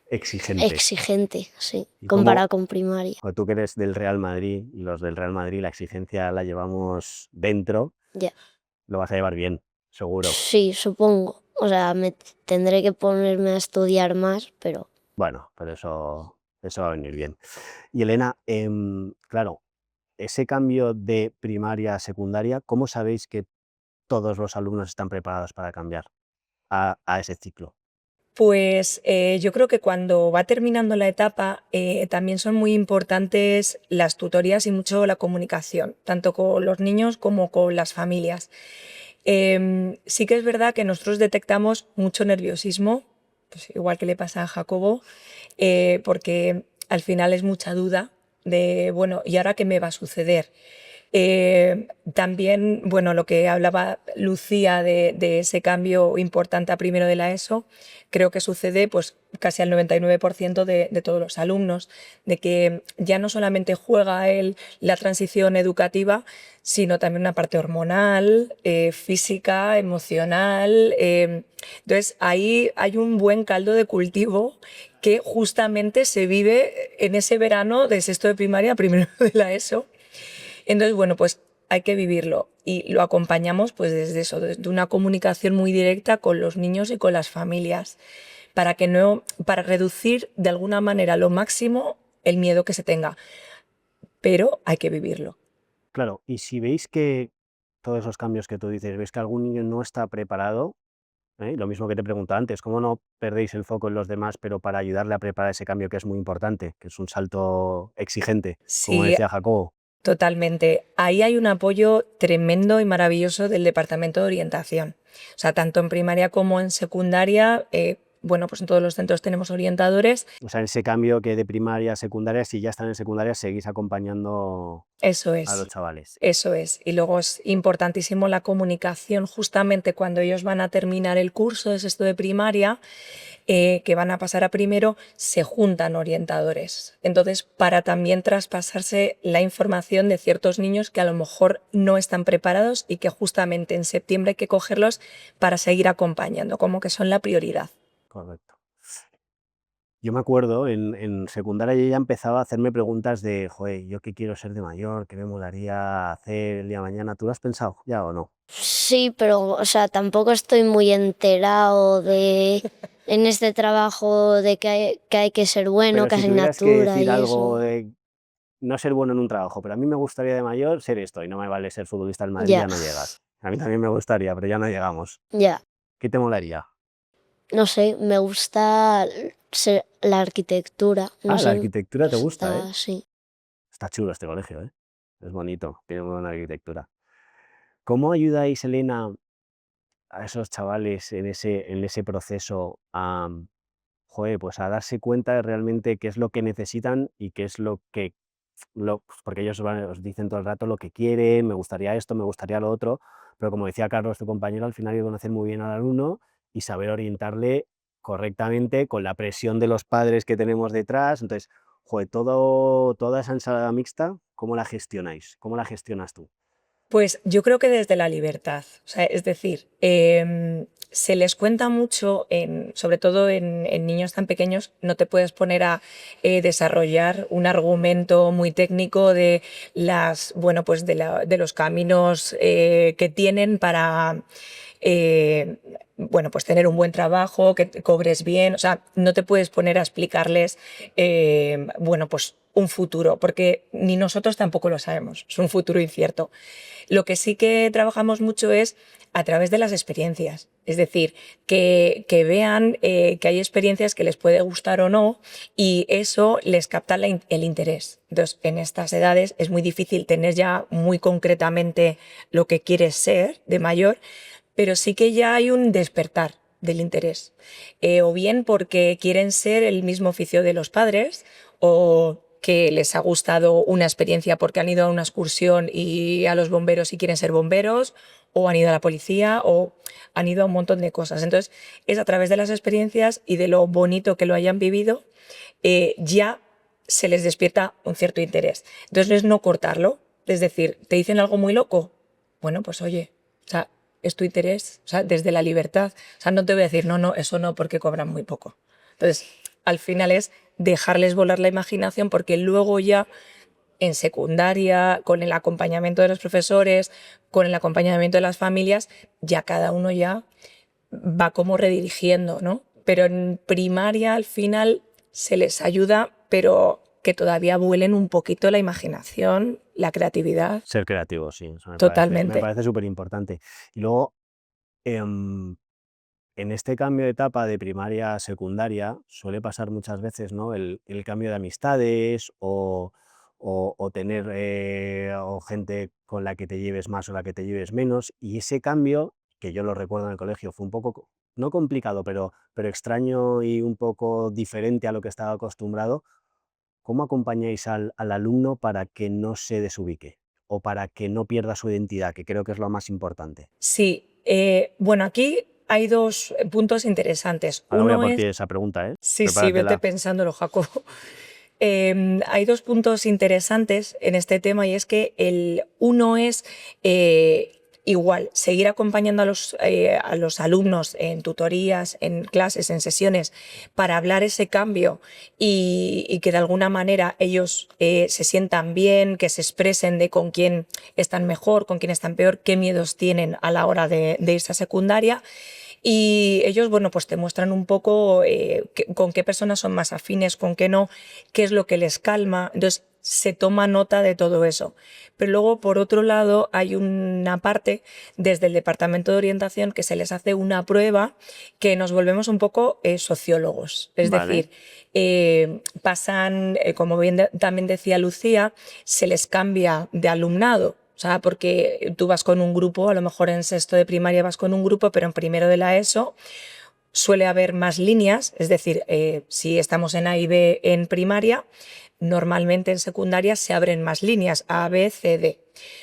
Exigente. exigente, sí, ¿Y comparado con primaria. Pues tú que eres del Real Madrid y los del Real Madrid la exigencia la llevamos dentro, Ya. lo vas a llevar bien, seguro. Sí, supongo. O sea, me tendré que ponerme a estudiar más, pero Bueno, pero eso va a venir bien. Y Elena, claro, ese cambio de primaria a secundaria, ¿cómo sabéis que todos los alumnos están preparados para cambiar a ese ciclo? Pues yo creo que cuando va terminando la etapa también son muy importantes las tutorías y mucho la comunicación, tanto con los niños como con las familias. Sí que es verdad que nosotros detectamos mucho nerviosismo, pues igual que le pasa a Jacobo, porque al final es mucha duda de, bueno, ¿y ahora qué me va a suceder? También, bueno, lo que hablaba Lucía de ese cambio importante a primero de la ESO, creo que sucede pues casi al 99% de todos los alumnos, de que ya no solamente juega la transición educativa, sino también una parte hormonal, física, emocional. Entonces ahí hay un buen caldo de cultivo que justamente se vive en ese verano de sexto de primaria a primero de la ESO. Entonces, bueno, pues hay que vivirlo y lo acompañamos pues desde eso, desde una comunicación muy directa con los niños y con las familias, para reducir de alguna manera lo máximo el miedo que se tenga, pero hay que vivirlo. Claro, y si veis que todos esos cambios que tú dices, veis que algún niño no está preparado, lo mismo que te preguntaba antes, ¿cómo no perdéis el foco en los demás, pero para ayudarle a preparar ese cambio que es muy importante, que es un salto exigente, como Sí, decía Jacobo? totalmente. Ahí hay un apoyo tremendo y maravilloso del Departamento de Orientación. O sea, tanto en primaria como en secundaria, bueno, pues en todos los centros tenemos orientadores. O sea, ese cambio que de primaria a secundaria, si ya están en secundaria, seguís acompañando Eso a los es. chavales. Eso es. Y luego es importantísimo la comunicación justamente cuando ellos van a terminar el curso de sexto de primaria, que van a pasar a primero, se juntan orientadores. Entonces, para también traspasarse la información de ciertos niños que a lo mejor no están preparados y que justamente en septiembre hay que cogerlos para seguir acompañando, como que son la prioridad. Correcto. Yo me acuerdo, en secundaria yo ya empezaba a hacerme preguntas de, joder, ¿yo qué quiero ser de mayor? ¿Qué me molaría hacer el día de mañana? ¿Tú lo has pensado ya o no? sí, pero, o sea, tampoco estoy muy enterado de en este trabajo de que hay que ser bueno, Pero qué si tuvieras que asignatura decir y algo eso. de no ser bueno en un trabajo, pero a mí me gustaría de mayor ser esto, y no me vale ser futbolista del Madrid, Ya, ya no llegas. A mí también me gustaría, pero ya no llegamos. ya. ¿Qué te molaría? No sé, me gusta la arquitectura. No Ah, la sé, arquitectura te gusta, ¿eh? está así. Está chulo este colegio, ¿eh? Es bonito, tiene muy buena arquitectura. ¿Cómo ayudáis, Elena, a esos chavales en ese proceso a, joder, pues a darse cuenta de realmente qué es lo que necesitan y qué es lo que, porque ellos os dicen todo el rato lo que quieren, me gustaría esto, me gustaría lo otro, pero como decía Carlos, tu compañero, al final hay que conocer muy bien al alumno y saber orientarle correctamente, con la presión de los padres que tenemos detrás. Entonces, joder, toda esa ensalada mixta, ¿cómo la gestionáis? ¿Cómo la gestionas tú? Pues yo creo que desde la libertad, o sea, es decir, se les cuenta mucho, sobre todo en niños tan pequeños, no te puedes poner a desarrollar un argumento muy técnico de bueno, pues de los caminos que tienen para bueno, pues tener un buen trabajo, que te cobres bien, o sea, no te puedes poner a explicarles, bueno, pues un futuro, porque ni nosotros tampoco lo sabemos, es un futuro incierto. Lo que sí que trabajamos mucho es a través de las experiencias, es decir, que vean que hay experiencias que les puede gustar o no y eso les capta el interés. Entonces, en estas edades es muy difícil tener ya muy concretamente lo que quieres ser de mayor, pero sí que ya hay un despertar del interés, o bien porque quieren ser el mismo oficio de los padres o que les ha gustado una experiencia porque han ido a una excursión y a los bomberos y quieren ser bomberos, o han ido a la policía, o han ido a un montón de cosas. Entonces, es a través de las experiencias y de lo bonito que lo hayan vivido, ya se les despierta un cierto interés. Entonces, es no cortarlo, es decir, ¿te dicen algo muy loco? Bueno, pues oye, o sea, es tu interés, o sea, desde la libertad. O sea, no te voy a decir, no, eso no, porque cobran muy poco. Entonces, al final es dejarles volar la imaginación, porque luego ya en secundaria, con el acompañamiento de los profesores, con el acompañamiento de las familias, ya cada uno ya va como redirigiendo, ¿no? Pero en primaria al final se les ayuda, pero que todavía vuelen un poquito la imaginación, la creatividad. Ser creativo, sí, eso me Totalmente. parece súper importante. Y luego, en este cambio de etapa de primaria a secundaria suele pasar muchas veces, ¿no? El cambio de amistades o tener o gente con la que te lleves más o la que te lleves menos. Y ese cambio, que yo lo recuerdo en el colegio, fue un poco, no complicado, pero extraño y un poco diferente a lo que estaba acostumbrado. ¿Cómo acompañáis al alumno para que no se desubique o para que no pierda su identidad, que creo que es lo más importante? Sí, bueno, aquí hay dos puntos interesantes. Ahora voy a Uno por es... ti esa pregunta, ¿eh? Sí, vete Prepáratela. pensándolo, Jacobo. Hay dos puntos interesantes en este tema y es que uno es igual, seguir acompañando a los alumnos en tutorías, en clases, en sesiones, para hablar ese cambio y que de alguna manera ellos se sientan bien, que se expresen de con quién están mejor, con quién están peor, qué miedos tienen a la hora de irse a secundaria. Y ellos, bueno, pues te muestran un poco con qué personas son más afines, con qué no, qué es lo que les calma. Entonces, se toma nota de todo eso. Pero luego, por otro lado, hay una parte desde el Departamento de Orientación que se les hace una prueba que nos volvemos un poco sociólogos. Es Vale. decir, pasan, como bien también decía Lucía, se les cambia de alumnado. O sea, porque tú vas con un grupo, a lo mejor en sexto de primaria vas con un grupo, pero en primero de la ESO suele haber más líneas, es decir, si estamos en A y B en primaria, normalmente en secundaria se abren más líneas, A, B, C, D,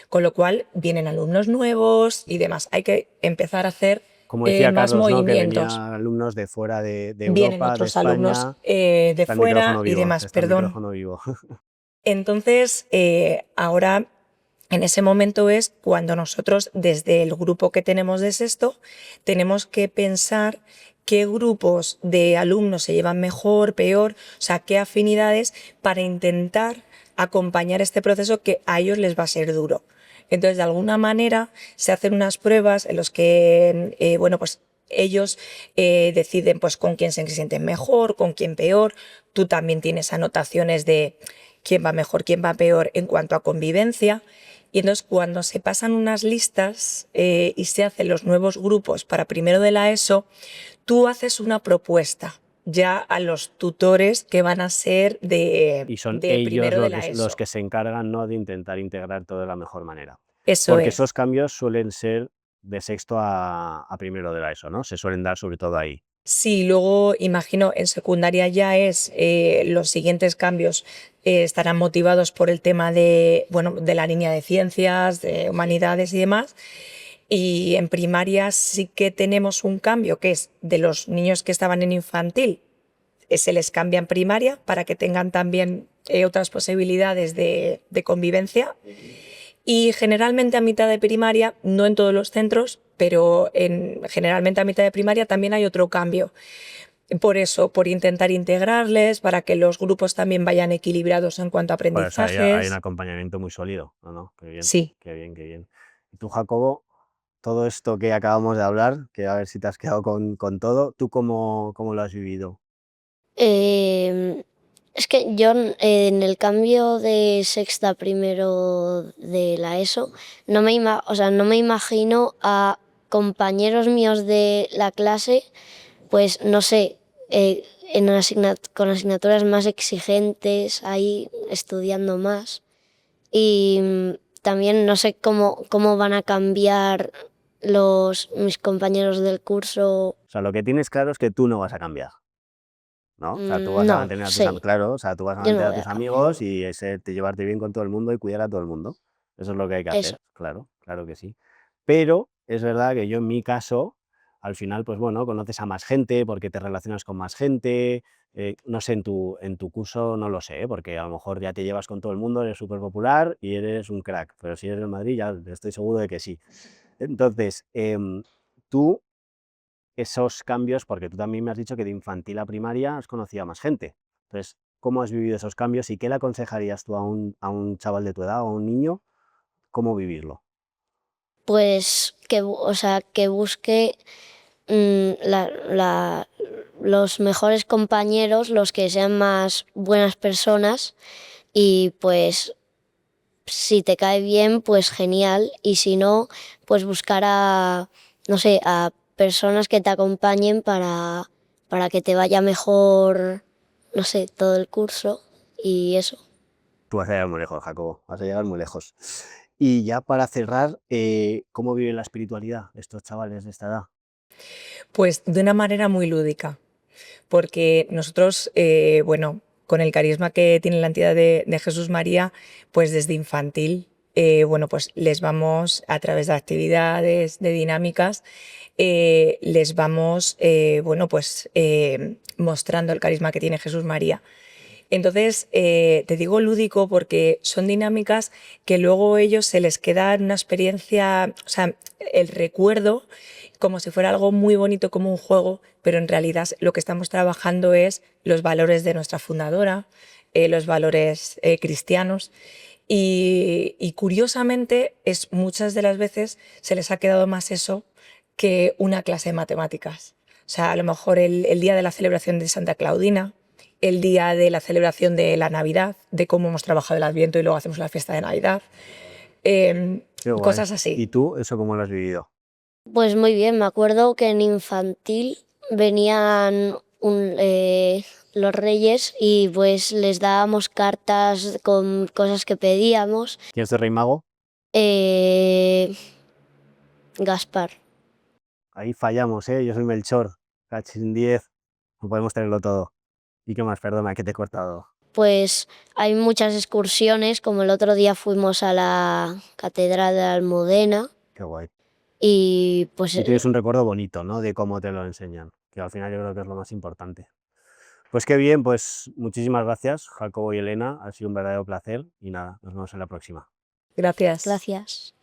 con lo cual vienen alumnos nuevos y demás. Hay que empezar a hacer Como decía más Carlos, ¿no? Que movimientos. venían alumnos de fuera de Vienen Europa, de otros España. alumnos de Está el fuera micrófono y vivo, demás, está el perdón. micrófono vivo. Entonces, ahora, en ese momento es cuando nosotros, desde el grupo que tenemos de sexto, tenemos que pensar qué grupos de alumnos se llevan mejor, peor, o sea, qué afinidades para intentar acompañar este proceso que a ellos les va a ser duro. Entonces, de alguna manera, se hacen unas pruebas en las que, bueno, pues ellos deciden pues, con quién se sienten mejor, con quién peor. Tú también tienes anotaciones de quién va mejor, quién va peor en cuanto a convivencia. Y entonces cuando se pasan unas listas y se hacen los nuevos grupos para primero de la ESO, tú haces una propuesta ya a los tutores que van a ser de Y son de ellos primero de la ESO. los que se encargan, ¿no? De intentar integrar todo de la mejor manera. Eso Porque es. esos cambios suelen ser de sexto a primero de la ESO, ¿no? Se suelen dar sobre todo ahí. Sí, luego imagino en secundaria ya es los siguientes cambios estarán motivados por el tema de, bueno, de la línea de ciencias, de humanidades y demás. Y en primaria sí que tenemos un cambio, que es de los niños que estaban en infantil, se les cambia en primaria para que tengan también otras posibilidades de convivencia. Y generalmente a mitad de primaria, no en todos los centros, pero generalmente a mitad de primaria también hay otro cambio. Por eso, por intentar integrarles, para que los grupos también vayan equilibrados en cuanto a Por eso aprendizajes. hay un acompañamiento muy sólido, ¿no? Qué bien, Sí. qué bien, qué bien. Y tú, Jacobo, todo esto que acabamos de hablar, que a ver si te has quedado con todo, ¿tú cómo lo has vivido? Es que yo en el cambio de sexta a primero de la ESO, no me imagino a compañeros míos de la clase, pues no sé, con asignaturas más exigentes, ahí estudiando más. Y también no sé cómo van a cambiar mis compañeros del curso. O sea, lo que tienes claro es que tú no vas a cambiar, ¿no? O sea, tú vas a No, mantener a tus sí, claro, o sea, tú vas a yo no mantener a voy a tus cambiar. amigos y llevarte bien con todo el mundo y cuidar a todo el mundo. Eso es lo que hay que Eso. hacer, claro, claro que sí. Pero es verdad que yo en mi caso, al final, pues bueno, conoces a más gente porque te relacionas con más gente. No sé, en tu curso no lo sé, porque a lo mejor ya te llevas con todo el mundo, eres súper popular y eres un crack, pero si eres del Madrid ya estoy seguro de que sí. Entonces, tú esos cambios, porque tú también me has dicho que de infantil a primaria has conocido a más gente. Entonces, ¿cómo has vivido esos cambios y qué le aconsejarías tú a un chaval de tu edad o a un niño cómo vivirlo? Pues que busque los mejores compañeros, los que sean más buenas personas, y pues si te cae bien, pues genial, y si no, pues buscar no sé, a personas que te acompañen para que te vaya mejor, no sé, todo el curso y eso. Tú vas a llegar muy lejos, Jacobo, vas a llegar muy lejos. Y ya para cerrar, ¿cómo viven la espiritualidad estos chavales de esta edad? Pues de una manera muy lúdica, porque nosotros, bueno, con el carisma que tiene la entidad de Jesús María, pues desde infantil, bueno, pues les vamos a través de actividades, de dinámicas, les vamos, bueno, pues mostrando el carisma que tiene Jesús María. Entonces, te digo lúdico porque son dinámicas que luego a ellos se les queda una experiencia, o sea, el recuerdo como si fuera algo muy bonito como un juego, pero en realidad lo que estamos trabajando es los valores de nuestra fundadora, los valores cristianos. Y curiosamente, muchas de las veces se les ha quedado más eso que una clase de matemáticas. O sea, a lo mejor el día de la celebración de Santa Claudina, el día de la celebración de la Navidad, de cómo hemos trabajado el Adviento y luego hacemos la fiesta de Navidad, Qué guay. cosas así. ¿Y tú eso cómo lo has vivido? Pues muy bien, me acuerdo que en infantil venían los reyes y pues les dábamos cartas con cosas que pedíamos. ¿Quién es tu rey mago? Gaspar. Ahí fallamos, ¿eh? Yo soy Melchor, cachín 10, no podemos tenerlo todo. ¿Y qué más? Perdona, que te he cortado. Pues hay muchas excursiones, como el otro día fuimos a la Catedral de Almudena Qué guay. y pues Y tienes un recuerdo bonito, ¿no? De cómo te lo enseñan, que al final yo creo que es lo más importante. Pues qué bien, pues muchísimas gracias, Jacobo y Elena, ha sido un verdadero placer y nada, nos vemos en la próxima. Gracias. gracias.